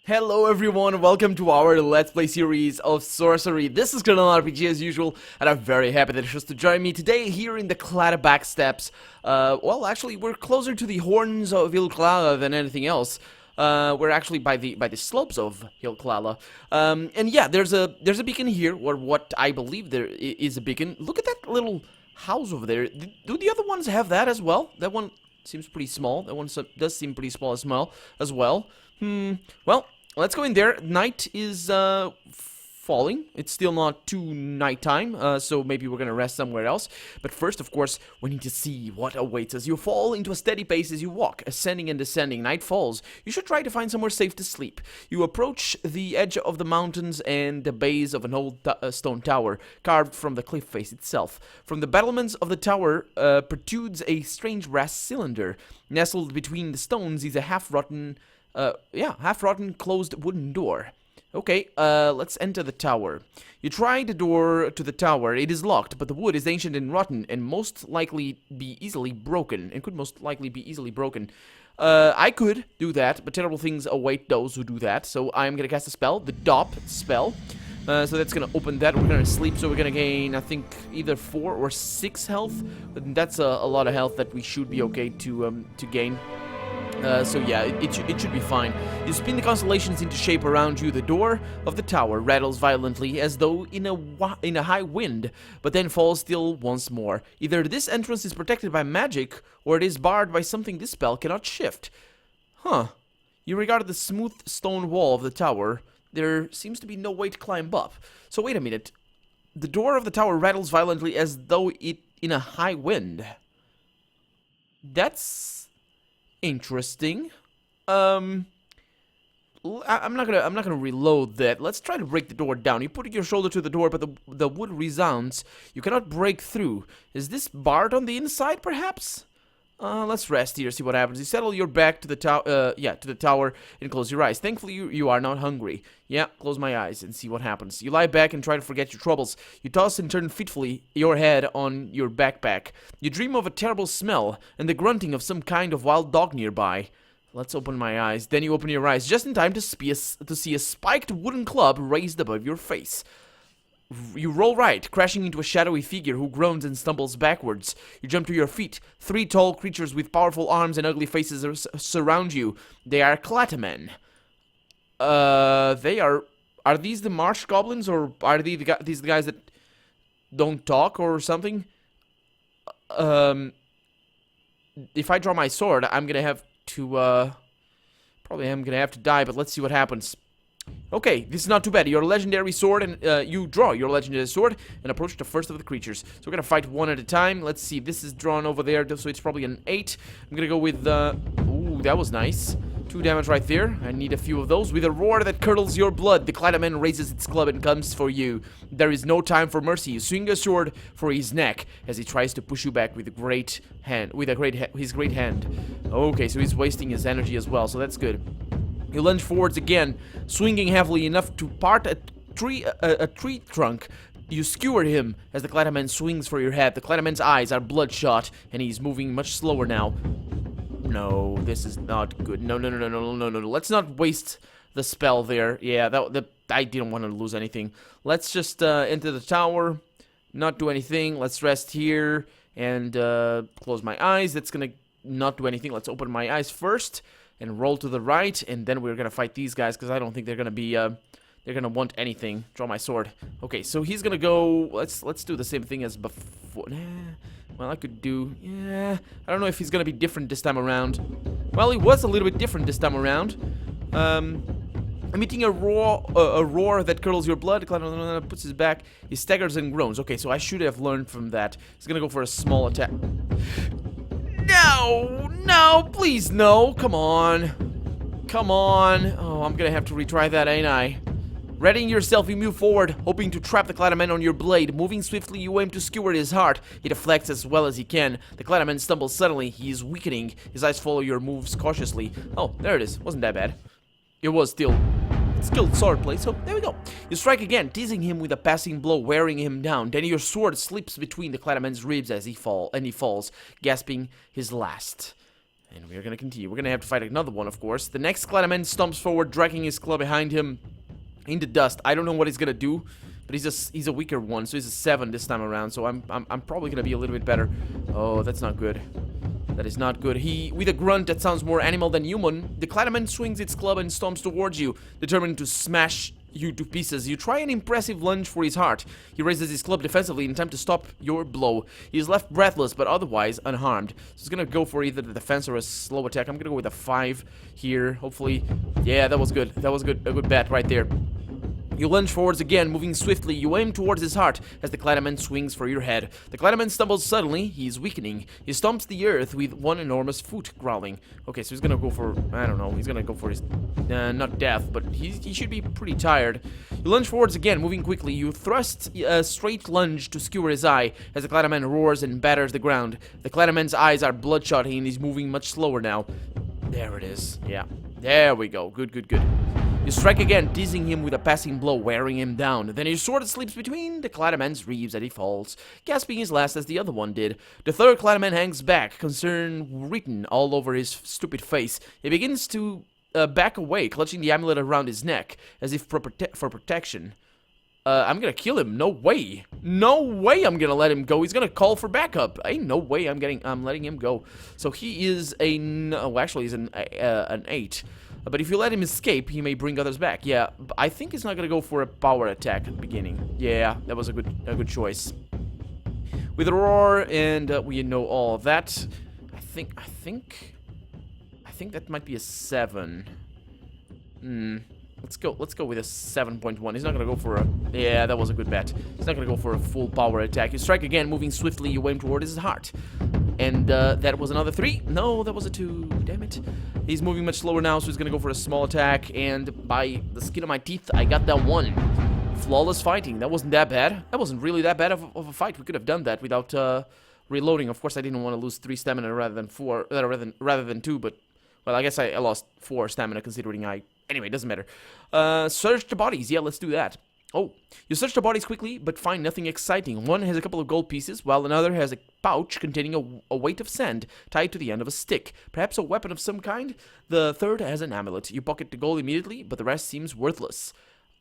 Hello everyone, welcome to our Let's Play series of Sorcery. This is Crumbling RPG as usual, and I'm very happy that you're just to join me today here in the Cladderback Steppes. Well, actually, we're closer to the horns of Ilklala than anything else. We're actually by the slopes of Ilklala. And yeah, there's a beacon here, or what I believe there is a beacon. Look at that little house over there. Do the other ones have that as well? That one seems pretty small. That one does seem pretty small as well. Well, let's go in there. Night is falling. It's still not too nighttime, so maybe we're gonna rest somewhere else. But first, of course, we need to see what awaits us. You fall into a steady pace as you walk, ascending and descending. Night falls. You should try to find somewhere safe to sleep. You approach the edge of the mountains and the base of an old stone tower, carved from the cliff face itself. From the battlements of the tower protrudes a strange brass cylinder. Nestled between the stones is a half-rotten closed wooden door. Okay, let's enter the tower. You try the door to the tower. It is locked, but the wood is ancient and rotten, and most likely be easily broken. I could do that, but terrible things await those who do that. So I'm gonna cast a spell, the Dop spell. So that's gonna open that. We're gonna sleep, so we're gonna gain, I think, either 4 or 6 health. That's a lot of health that we should be okay to gain. So yeah, it should be fine. You spin the constellations into shape around you. The door of the tower rattles violently as though in a high wind, but then falls still once more. Either this entrance is protected by magic, or it is barred by something this spell cannot shift. Huh. You regard the smooth stone wall of the tower. There seems to be no way to climb up. So wait a minute. The door of the tower rattles violently as though it in a high wind. That's interesting. I'm not gonna reload that. Let's try to break the door down. You put your shoulder to the door, but the wood resounds. You cannot break through. Is this barred on the inside, perhaps? Let's rest here, see what happens. You settle your back to the tower and close your eyes. Thankfully, you are not hungry. Yeah, close my eyes and see what happens. You lie back and try to forget your troubles. You toss and turn fitfully your head on your backpack. You dream of a terrible smell and the grunting of some kind of wild dog nearby. Let's open my eyes. Then you open your eyes just in time to see a spiked wooden club raised above your face. You roll right, crashing into a shadowy figure who groans and stumbles backwards. You jump to your feet. 3 tall creatures with powerful arms and ugly faces surround you. They are Clattermen. Are these the marsh goblins, or are these the guys that don't talk or something? If I draw my sword, I'm gonna have to, probably am gonna have to die, but let's see what happens. Okay, this is not too bad. Your legendary sword, and you draw your legendary sword and approach the first of the creatures. So we're gonna fight one at a time. Let's see. This is drawn over there, so it's probably an 8. I'm gonna go with ooh, that was nice. 2 damage right there. I need a few of those. With a roar that curdles your blood, the Cladderman raises its club and comes for you. There is no time for mercy. You swing a sword for his neck as he tries to push you back with his great hand. Okay, so he's wasting his energy as well, so that's good. You lunge forwards again, swinging heavily enough to part a tree trunk. You skewer him as the Clatterman swings for your head. The Clatterman's eyes are bloodshot, and he's moving much slower now. No, this is not good. No. Let's not waste the spell there. Yeah, I didn't want to lose anything. Let's just enter the tower, not do anything. Let's rest here and close my eyes. That's gonna not do anything. Let's open my eyes first and roll to the right, and then we're gonna fight these guys, because I don't think they're gonna be, they're gonna want anything. Draw my sword. Okay, so he's gonna go, let's do the same thing as before. Well, I could do, yeah, I don't know if he's gonna be different this time around. Well, he was a little bit different this time around. Emitting a roar that curdles your blood, puts his back, he staggers and groans. Okay, so I should have learned from that. He's gonna go for a small attack. No, please no, come on. Oh, I'm gonna have to retry that, ain't I? Readying yourself, you move forward, hoping to trap the Clatterman on your blade. Moving swiftly, you aim to skewer his heart. He deflects as well as he can. The Clatterman stumbles suddenly. He is weakening. His eyes follow your moves cautiously. Oh, there it is. Wasn't that bad. It was still skilled sword play, so there we go. You strike again, teasing him with a passing blow, wearing him down. Then your sword slips between the Clatterman's ribs as he falls, gasping his last. And we're gonna continue. We're gonna have to fight another one, of course. The next Clanaman stomps forward, dragging his claw behind him in the dust. I don't know what he's gonna do, but he's a weaker one, so he's a 7 this time around. So I'm probably gonna be a little bit better. Oh, that's not good. That is not good. With a grunt that sounds more animal than human, the Clanaman swings its club and stomps towards you, determined to smash you to pieces. You try an impressive lunge for his heart. He raises his club defensively in time to stop your blow. He is left breathless, but otherwise unharmed. So he's gonna go for either the defense or a slow attack. I'm gonna go with a 5 here, hopefully. Yeah, that was good. That was good. A good bet right there. You lunge forwards again, moving swiftly. You aim towards his heart as the Clanaman swings for your head. The Clanaman stumbles suddenly. He is weakening. He stomps the earth with one enormous foot, growling. Okay, so he's gonna go for, I don't know, he's gonna go for his, not death, but he should be pretty tired. You lunge forwards again, moving quickly. You thrust a straight lunge to skewer his eye as the Clanaman roars and batters the ground. The Clanaman's eyes are bloodshot and he's moving much slower now. There it is. Yeah. There we go. Good, good, good. You strike again, teasing him with a passing blow, wearing him down. Then your sword slips between the Clanaman's ribs as he falls, gasping his last as the other one did. The third Clanaman hangs back, concern written all over his stupid face. He begins to back away, clutching the amulet around his neck, as if for protection. I'm gonna kill him. No way. No way I'm gonna let him go. He's gonna call for backup. Ain't no way I'm letting him go. So he is actually he's an 8. But if you let him escape, he may bring others back. Yeah, I think he's not gonna go for a power attack at the beginning. Yeah, that was a good choice. With a roar, and we know all of that. I think that might be a 7. Let's go with a 7.1. He's not gonna go for a... Yeah, that was a good bet. He's not gonna go for a full power attack. You strike again, moving swiftly, you aim toward his heart. And that was another 3. No, that was a 2. Damn it. He's moving much slower now, so he's gonna go for a small attack. And by the skin of my teeth, I got that 1. Flawless fighting. That wasn't that bad. That wasn't really that bad of a fight. We could have done that without reloading. Of course, I didn't want to lose 3 stamina rather than 4, rather than 2. But well, I guess I lost 4 stamina considering I... Anyway, doesn't matter. Search the bodies. Yeah, let's do that. Oh, you search the bodies quickly, but find nothing exciting. One has a couple of gold pieces, while another has a pouch containing a weight of sand tied to the end of a stick. Perhaps a weapon of some kind? The third has an amulet. You pocket the gold immediately, but the rest seems worthless.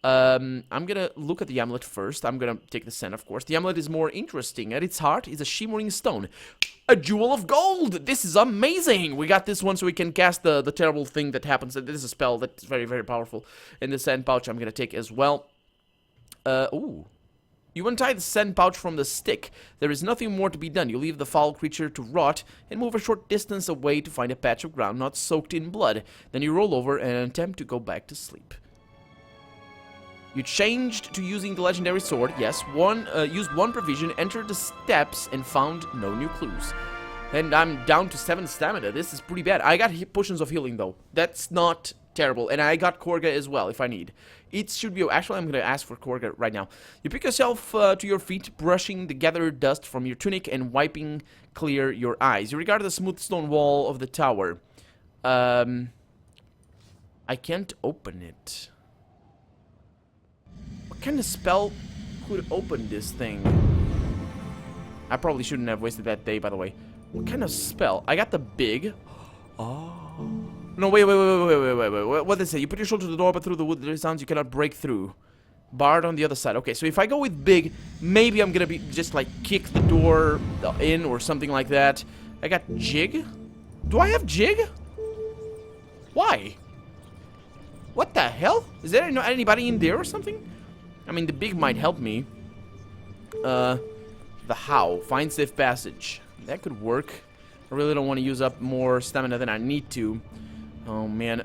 I'm gonna look at the amulet first. I'm gonna take the sand, of course. The amulet is more interesting. At its heart is a shimmering stone. A jewel of gold! This is amazing! We got this one so we can cast the terrible thing that happens. This is a spell that's very, very powerful. And the sand pouch I'm gonna take as well. Ooh. You untie the sand pouch from the stick. There is nothing more to be done. You leave the foul creature to rot and move a short distance away to find a patch of ground not soaked in blood. Then you roll over and attempt to go back to sleep. You changed to using the legendary sword. Yes, used 1 provision, entered the steps, and found no new clues. And I'm down to 7 stamina. This is pretty bad. I got potions of healing, though. That's not terrible. And I got Korga as well, if I need. It should be... Actually, I'm going to ask for Korga right now. You pick yourself to your feet, brushing the gathered dust from your tunic and wiping clear your eyes. You regard the smooth stone wall of the tower. I can't open it. What kind of spell could open this thing? I probably shouldn't have wasted that day, by the way. What kind of spell? I got the big... Oh... No, wait. What did it say? You put your shoulder to the door, but through the wood there sounds you cannot break through. Barred on the other side. Okay, so if I go with big, maybe I'm gonna be just like kick the door in or something like that. I got jig? Do I have jig? Why? What the hell? Is there anybody in there or something? I mean, the big might help me. The how? Find safe passage. That could work. I really don't want to use up more stamina than I need to. Oh, man.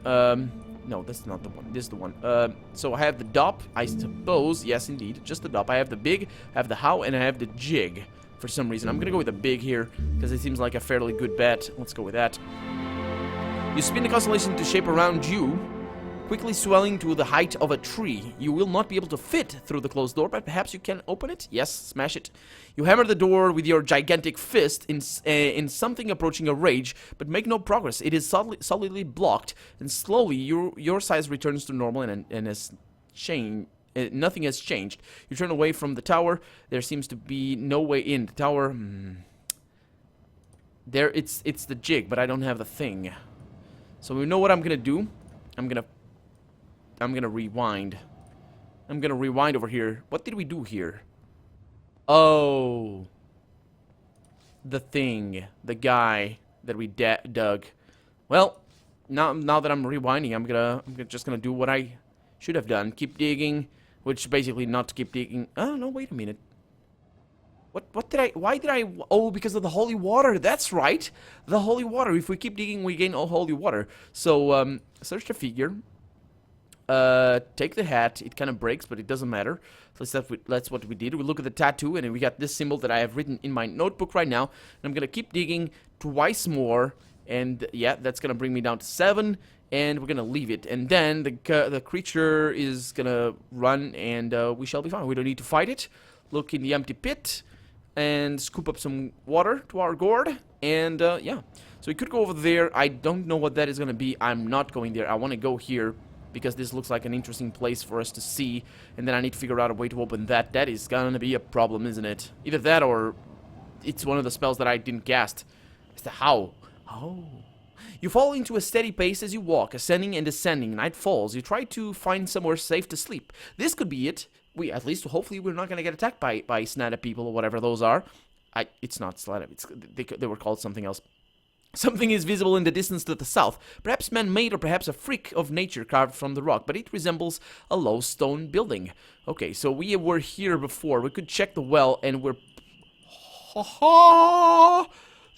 No, that's not the one. This is the one. So I have the dop, I suppose. Yes, indeed. Just the dop. I have the big, I have the how, and I have the jig. For some reason. I'm going to go with the big here, because it seems like a fairly good bet. Let's go with that. You spin the constellation to shape around you, quickly swelling to the height of a tree. You will not be able to fit through the closed door, but perhaps you can open it? Yes, smash it. You hammer the door with your gigantic fist in something approaching a rage, but make no progress. It is solidly blocked, and slowly your size returns to normal and has changed. Nothing has changed. You turn away from the tower. There seems to be no way in. The tower... There, it's the jig, but I don't have the thing. So we know what I'm gonna do. I'm gonna rewind. I'm gonna rewind over here. What did we do here? Oh, the thing, the guy that we dug. Well, now that I'm rewinding, just gonna do what I should have done. Keep digging, which basically not to keep digging. Oh no, wait a minute. What did I, why did I, oh, because of the holy water. That's right, the holy water. If we keep digging, we gain all holy water. So, search the figure. Take the hat. It kind of breaks, but it doesn't matter. So that's what we did. We look at the tattoo, and we got this symbol that I have written in my notebook right now. And I'm gonna keep digging twice more, and yeah, that's gonna bring me down to 7. And we're gonna leave it, and then the creature is gonna run, and we shall be fine. We don't need to fight it. Look in the empty pit, and scoop up some water to our gourd, and yeah. So we could go over there. I don't know what that is gonna be. I'm not going there. I want to go here, because this looks like an interesting place for us to see, and then I need to figure out a way to open that. That is gonna be a problem, isn't it? Either that, or it's one of the spells that I didn't cast. It's the how. Oh. You fall into a steady pace as you walk, ascending and descending. Night falls. You try to find somewhere safe to sleep. This could be it. At least, hopefully, we're not gonna get attacked by Snada people or whatever those are. It's not Snada. They were called something else. Something is visible in the distance to the south, perhaps man-made or perhaps a freak of nature carved from the rock, but it resembles a low stone building. Okay, so we were here before. We could check the well, and we're...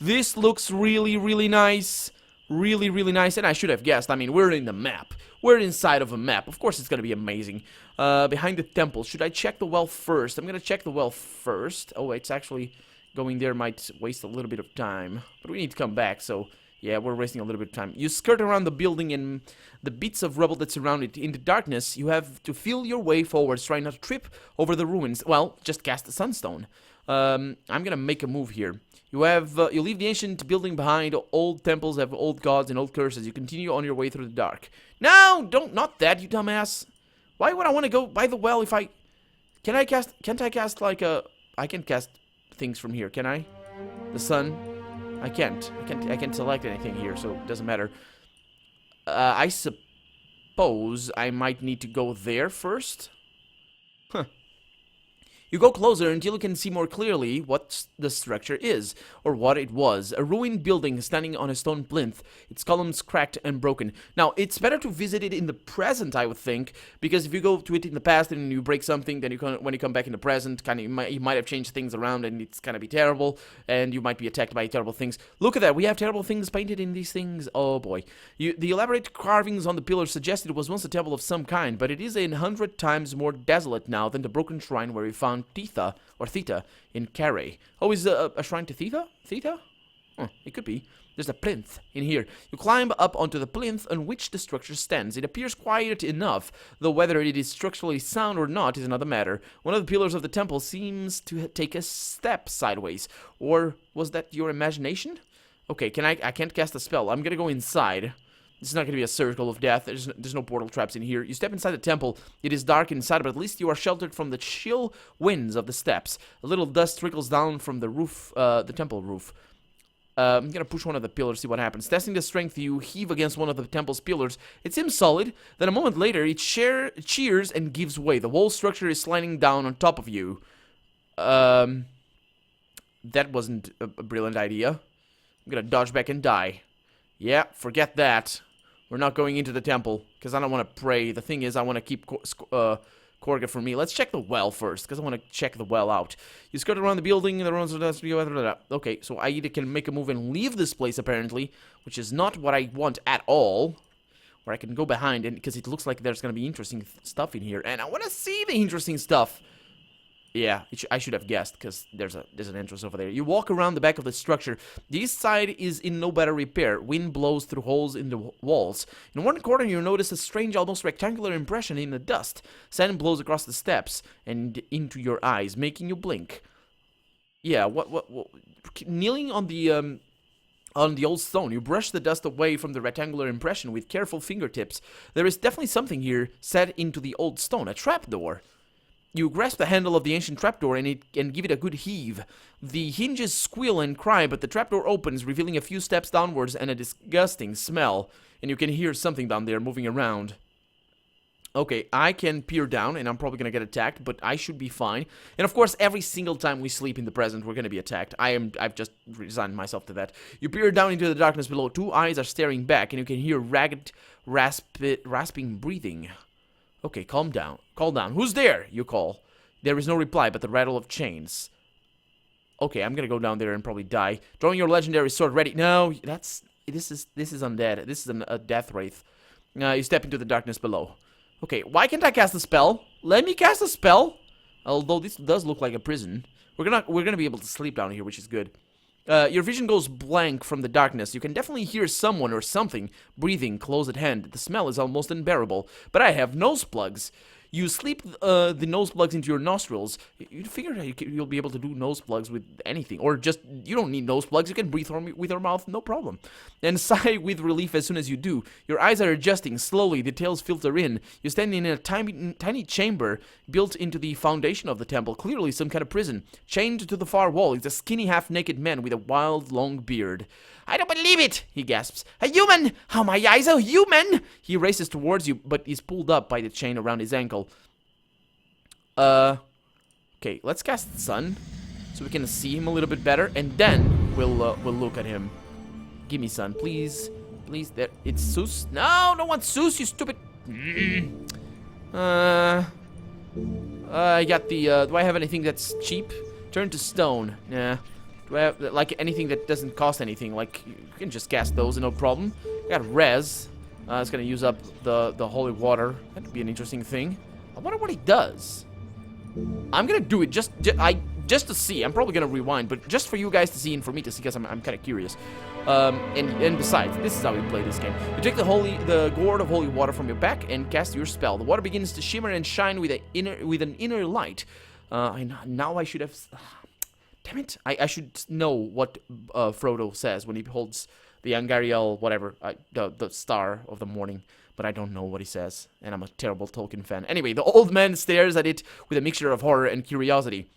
This looks really, really nice. Really, really nice, and I should have guessed. I mean, we're in the map. We're inside of a map. Of course, it's gonna be amazing. Behind the temple. Should I check the well first? I'm gonna check the well first. Oh, it's actually... Going there might waste a little bit of time. But we need to come back, so... Yeah, we're wasting a little bit of time. You skirt around the building and the bits of rubble that surround it. In the darkness, you have to feel your way forwards, trying not to trip over the ruins. Well, just cast the sunstone. I'm gonna make a move here. You leave the ancient building behind. Old temples have old gods and old curses. You continue on your way through the dark. No, not that, you dumbass. Why would I want to go by the well if I... Can't I cast like a... I can cast things from here, can I? The sun? I can't select anything here, so it doesn't matter. I suppose I might need to go there first. Huh. You go closer until you can see more clearly what the structure is, or what it was. A ruined building standing on a stone plinth, its columns cracked and broken. Now, it's better to visit it in the present, I would think, because if you go to it in the past and you break something, then when you come back in the present, you might have changed things around, and it's gonna be terrible, and you might be attacked by terrible things. Look at that, we have terrible things painted in these things. Oh boy. The elaborate carvings on the pillars suggested it was once a temple of some kind, but it is 100 times more desolate now than the broken shrine where we found Theta in Carey. Oh, is a shrine to Theta? Theta? Oh, it could be. There's a plinth in here. You climb up onto the plinth on which the structure stands. It appears quiet enough, though whether it is structurally sound or not is another matter. One of the pillars of the temple seems to take a step sideways. Or was that your imagination? Okay, I can't cast a spell. I'm gonna go inside. This is not going to be a circle of death. There's no portal traps in here. You step inside the temple. It is dark inside, but at least you are sheltered from the chill winds of the steps. A little dust trickles down from the roof, the temple roof. I'm going to push one of the pillars, see what happens. Testing the strength, you heave against one of the temple's pillars. It seems solid. Then a moment later, it cheers and gives way. The whole structure is sliding down on top of you. That wasn't a brilliant idea. I'm going to dodge back and die. Yeah, forget that. We're not going into the temple, because I don't want to pray. The thing is, I want to keep Korga for me. Let's check the well first, because I want to check the well out. You skirt around the building, and the ruins of the... Okay, so I either can make a move and leave this place, apparently, which is not what I want at all. Or I can go behind, and because it looks like there's going to be interesting stuff in here, and I want to see the interesting stuff. Yeah, I should have guessed, because there's an entrance over there. You walk around the back of the structure. The east side is in no better repair. Wind blows through holes in the walls. In one corner, you notice a strange, almost rectangular impression in the dust. Sand blows across the steps and into your eyes, making you blink. Yeah, what kneeling on the old stone, you brush the dust away from the rectangular impression with careful fingertips. There is definitely something here set into the old stone, a trapdoor. You grasp the handle of the ancient trapdoor and give it a good heave. The hinges squeal and cry, but the trapdoor opens, revealing a few steps downwards and a disgusting smell. And you can hear something down there moving around. Okay, I can peer down, and I'm probably gonna get attacked, but I should be fine. And of course, every single time we sleep in the present, we're gonna be attacked. I've just resigned myself to that. You peer down into the darkness below. Two eyes are staring back, and you can hear ragged, rasping breathing. Okay, calm down. Call down. Who's there? You call. There is no reply, but the rattle of chains. Okay, I'm gonna go down there and probably die. Drawing your legendary sword, ready. No, this is undead. This is a death wraith. You step into the darkness below. Okay, why can't I cast a spell? Let me cast a spell. Although this does look like a prison. We're gonna be able to sleep down here, which is good. Your vision goes blank from the darkness. You can definitely hear someone or something breathing close at hand. The smell is almost unbearable, but I have nose plugs. You sleep the nose plugs into your nostrils. You figure you'll be able to do nose plugs with anything. Or just, you don't need nose plugs. You can breathe with your mouth, no problem. And sigh with relief as soon as you do. Your eyes are adjusting. Slowly, details filter in. You stand in a tiny chamber built into the foundation of the temple. Clearly some kind of prison. Chained to the far wall is a skinny, half-naked man with a wild, long beard. I don't believe it, he gasps. A human! How my eyes are human! He races towards you, but is pulled up by the chain around his ankle. Okay, let's cast Sun, so we can see him a little bit better, and then we'll look at him. Give me Sun, please. Please, there. It's Zeus. No, no one's Zeus, you stupid. I got the, do I have anything that's cheap? Turn to stone. Nah. Do I have, like, anything that doesn't cost anything? Like, you can just cast those, no problem. I got res. It's gonna use up the holy water. That could be an interesting thing. I wonder what he does. I'm gonna do it just to see. I'm probably gonna rewind, but just for you guys to see and for me to see, because I'm kind of curious. And besides, this is how we play this game. You take the gourd of holy water from your back and cast your spell. The water begins to shimmer and shine with an inner light. Now I should have. Damn it! I should know what Frodo says when he holds the Angariel, whatever, the star of the morning. But I don't know what he says, and I'm a terrible Tolkien fan. Anyway, the old man stares at it with a mixture of horror and curiosity.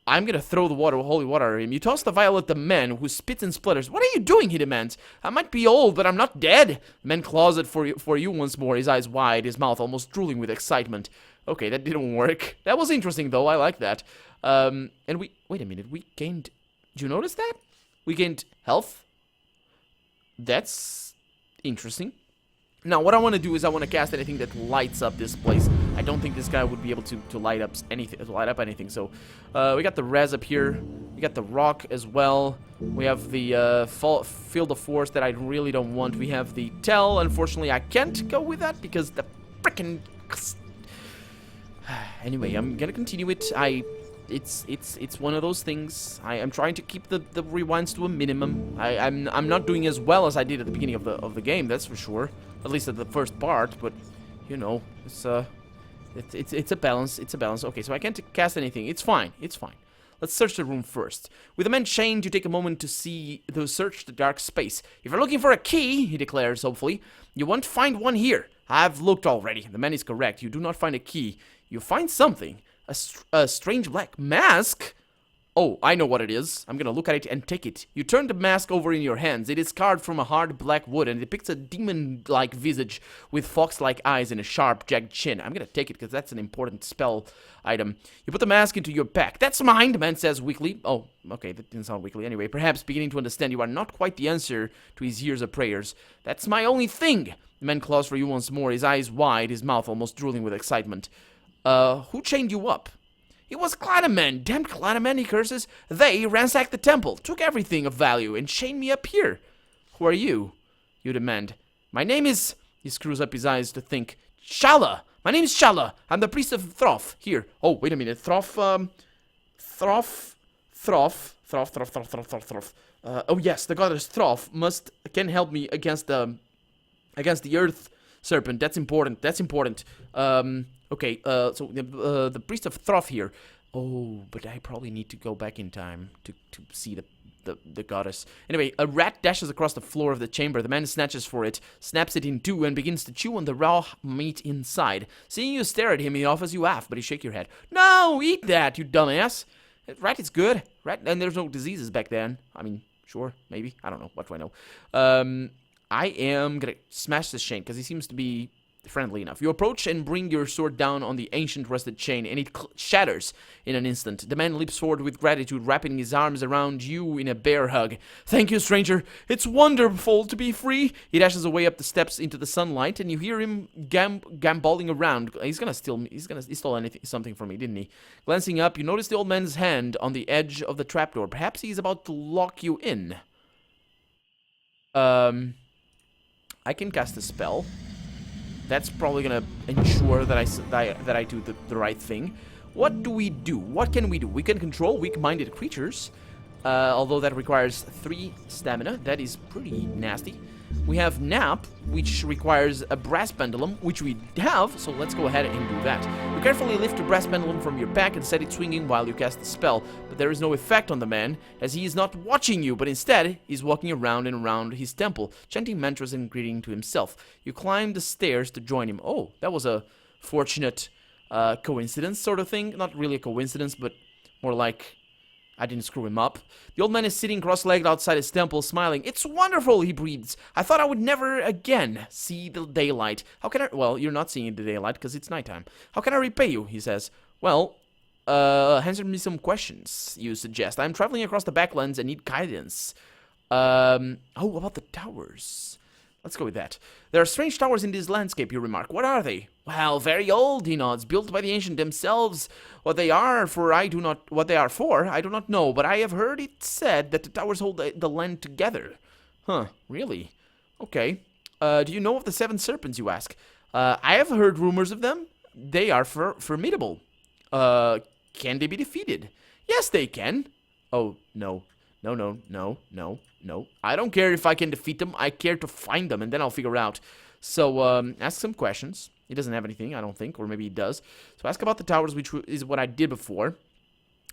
I'm gonna throw the holy water at him. You toss the vial at the man, who spits and splutters. What are you doing? He demands. I might be old, but I'm not dead. The man claws it for you once more, his eyes wide, his mouth almost drooling with excitement. Okay, that didn't work. That was interesting, though. I like that. And wait a minute. We gained. Did you notice that? We gained health. That's interesting. Now, what I want to do is I want to cast anything that lights up this place. I don't think this guy would be able to light up anything. So, we got the res up here. We got the rock as well. We have the field of force that I really don't want. We have the tell. Unfortunately, I can't go with that because the frickin'. Anyway, I'm gonna continue it. It's one of those things. I'm trying to keep the rewinds to a minimum. I'm not doing as well as I did at the beginning of the game, that's for sure. At least at the first part, but you know, it's a balance. It's a balance. Okay, so I can't cast anything. It's fine. It's fine. Let's search the room first. With the man chained, you take a moment to search the dark space. If you're looking for a key, he declares hopefully, you won't find one here. I've looked already. The man is correct. You do not find a key. You find something. A strange black mask? Oh, I know what it is. I'm gonna look at it and take it. You turn the mask over in your hands. It is carved from a hard black wood and depicts a demon-like visage with fox-like eyes and a sharp, jagged chin. I'm gonna take it because that's an important spell item. You put the mask into your pack. That's mine, the man says weakly. Oh, okay, that didn't sound weakly. Anyway, perhaps beginning to understand you are not quite the answer to his years of prayers. That's my only thing. The man claws for you once more, his eyes wide, his mouth almost drooling with excitement. Who chained you up? It was Clanamen, damned Clanamen, he curses. They ransacked the temple, took everything of value, and chained me up here. Who are you? You demand. My name is... He screws up his eyes to think. Shala! My name is Shala. I'm the priest of Throff. Here. Oh, wait a minute. Throff. Oh yes, the goddess Throff can help me against the earth serpent. That's important. That's important. Okay, so the priest of Throff here. Oh, but I probably need to go back in time to see the goddess. Anyway, a rat dashes across the floor of the chamber. The man snatches for it, snaps it in two, and begins to chew on the raw meat inside. Seeing you stare at him, he offers you half, but you shake your head. No, eat that, you dumbass. Rat is good. Rat, and there's no diseases back then. I mean, sure, maybe. I don't know. What do I know? I am gonna smash this chain because he seems to be friendly enough. You approach and bring your sword down on the ancient rusted chain, and it shatters in an instant. The man leaps forward with gratitude, wrapping his arms around you in a bear hug. Thank you, stranger. It's wonderful to be free. He dashes away up the steps into the sunlight, and you hear him gambolling around. He stole something from me, didn't he? Glancing up, you notice the old man's hand on the edge of the trapdoor. Perhaps he's about to lock you in. I can cast a spell. That's probably gonna ensure that I do the right thing. What do? What can we do? We can control weak-minded creatures, although that requires 3 stamina. That is pretty nasty. We have Nap, which requires a brass pendulum, which we have, so let's go ahead and do that. You carefully lift the brass pendulum from your back and set it swinging while you cast the spell, but there is no effect on the man, as he is not watching you, but instead is walking around and around his temple, chanting mantras and greeting to himself. You climb the stairs to join him. Oh, that was a fortunate coincidence sort of thing. Not really a coincidence, but more like I didn't screw him up. The old man is sitting cross-legged outside his temple, smiling. It's wonderful, he breathes. I thought I would never again see the daylight. How can I... Well, you're not seeing the daylight because it's nighttime. How can I repay you, he says. Well, answer me some questions, you suggest. I'm traveling across the backlands and need guidance. Oh, about the towers. Let's go with that. There are strange towers in this landscape, you remark. What are they? Well, very old, he nods. Built by the ancient themselves. What they are for, I do not know. But I have heard it said that the towers hold the land together. Huh? Really? Okay. Do you know of the 7 serpents? You ask. I have heard rumors of them. They are formidable. Can they be defeated? Yes, they can. Oh no. No. I don't care if I can defeat them. I care to find them, and then I'll figure out. So, ask some questions. He doesn't have anything, I don't think, or maybe he does. So ask about the towers, which is what I did before.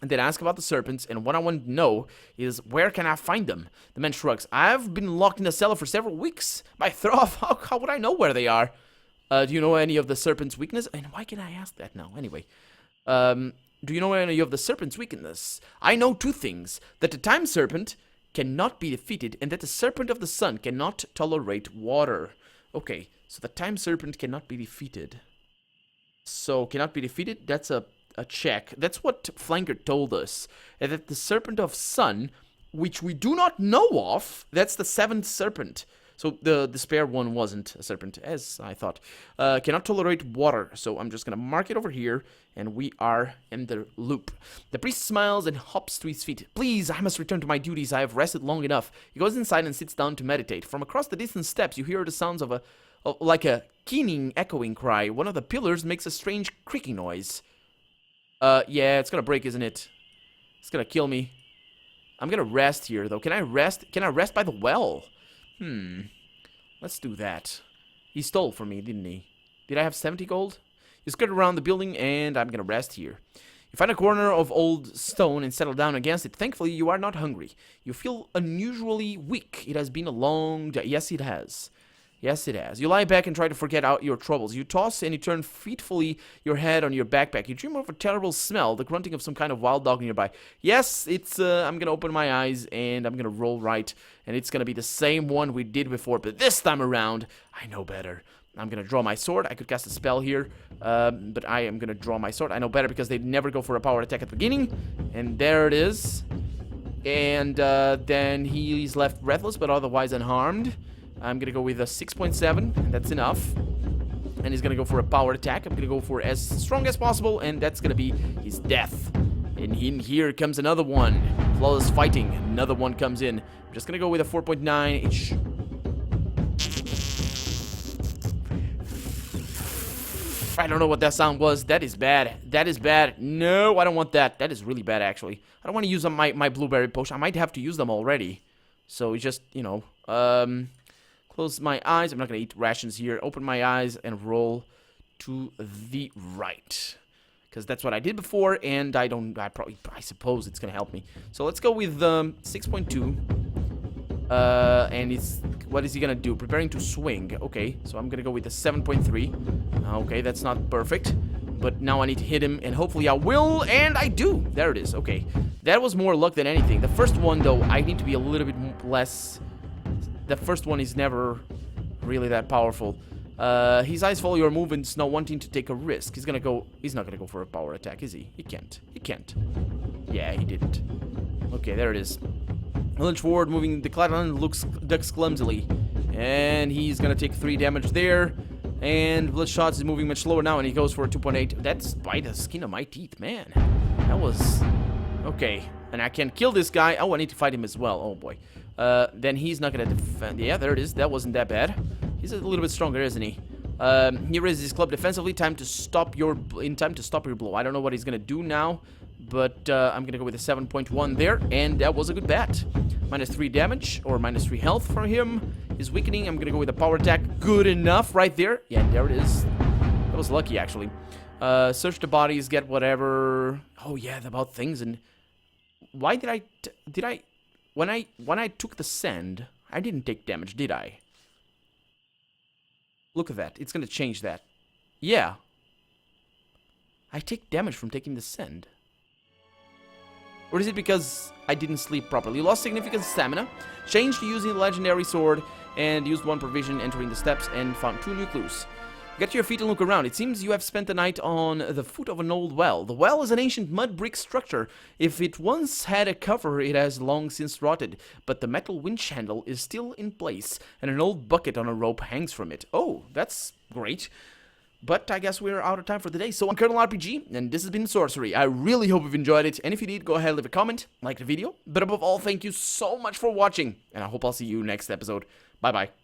And then ask about the serpents, and what I want to know is, where can I find them? The man shrugs. I've been locked in a cellar for several weeks. My throw, how would I know where they are? Do you know any of the serpent's weakness? And why can I ask that now? Anyway, do you know any of the serpent's weakness? I know 2 things. That the time serpent cannot be defeated, and that the serpent of the sun cannot tolerate water. Okay, so the time serpent cannot be defeated. So, cannot be defeated? That's a check. That's what Flanker told us. And that the serpent of sun, which we do not know of, that's the 7th serpent. So, the spare one wasn't a serpent, as I thought. Cannot tolerate water. So, I'm just going to mark it over here, and we are in the loop. The priest smiles and hops to his feet. Please, I must return to my duties. I have rested long enough. He goes inside and sits down to meditate. From across the distant steps, you hear the sounds of like a keening, echoing cry. One of the pillars makes a strange creaking noise. Yeah, it's gonna break, isn't it? It's gonna kill me. I'm gonna rest here, though. Can I rest? Can I rest by the well? Let's do that. He stole from me, didn't he? Did I have 70 gold? You skirt around the building, and I'm gonna rest here. You find a corner of old stone and settle down against it. Thankfully, you are not hungry. You feel unusually weak. It has been a long day. Yes, it has. Yes, it has. You lie back and try to forget out your troubles. You toss and you turn fitfully your head on your backpack. You dream of a terrible smell, the grunting of some kind of wild dog nearby. Yes, it's, I'm gonna open my eyes and I'm gonna roll right. And it's gonna be the same one we did before, but this time around, I know better. I'm gonna draw my sword. I could cast a spell here, but I am gonna draw my sword. I know better because they never go for a power attack at the beginning. And there it is. And then he's left breathless, but otherwise unharmed. I'm gonna go with a 6.7, and that's enough. And he's gonna go for a power attack. I'm gonna go for as strong as possible, and that's gonna be his death. And in here comes another one. Flawless fighting. Another one comes in. I'm just gonna go with a 4.9. I don't know what that sound was. That is bad. That is bad. No, I don't want that. That is really bad, actually. I don't want to use my blueberry potion. I might have to use them already. So, just, you know, close my eyes. I'm not going to eat rations here. Open my eyes and roll to the right. because that's what I did before, and I suppose it's gonna help me. So let's go with 6.2. And what is he gonna do? Preparing to swing. Okay, so I'm gonna go with the 7.3. Okay, that's not perfect, but now I need to hit him, and hopefully I will, and I do. There it is. Okay, that was more luck than anything. The first one, though, I need to be a little bit less. The first one is never really that powerful. His eyes follow your movements, not wanting to take a risk. He's not gonna go for a power attack, is he? He can't. Yeah, he didn't. Okay, there it is. Lunge forward, moving the Cladon ducks clumsily. And he's gonna take 3 damage there. And Bloodshot is moving much slower now, and he goes for a 2.8. That's by the skin of my teeth, man. That was... Okay. And I can kill this guy. Oh, I need to fight him as well. Oh, boy. Then he's not gonna defend. Yeah, there it is. That wasn't that bad. He's a little bit stronger, isn't he? He raises his club defensively. In time to stop your blow. I don't know what he's gonna do now, but I'm gonna go with a 7.1 there, and that was a good bet. -3 damage, or -3 health for him. He's weakening. I'm gonna go with a power attack. Good enough right there. Yeah, there it is. That was lucky, actually. Search the bodies, get whatever. Oh yeah, about things. And why did I when I took the sand, I didn't take damage, did I? Look at that. It's gonna change that. Yeah. I take damage from taking the sand. Or is it because I didn't sleep properly? You lost significant stamina, changed to using the legendary sword, and used 1 provision entering the steps, and found 2 new clues. Get to your feet and look around. It seems you have spent the night on the foot of an old well. The well is an ancient mud brick structure. If it once had a cover, it has long since rotted, but the metal winch handle is still in place, and an old bucket on a rope hangs from it. Oh, that's great. But I guess we're out of time for the day. So I'm Colonel RPG, and this has been Sorcery. I really hope you've enjoyed it, and if you did, go ahead and leave a comment, like the video. But above all, thank you so much for watching, and I hope I'll see you next episode. Bye-bye.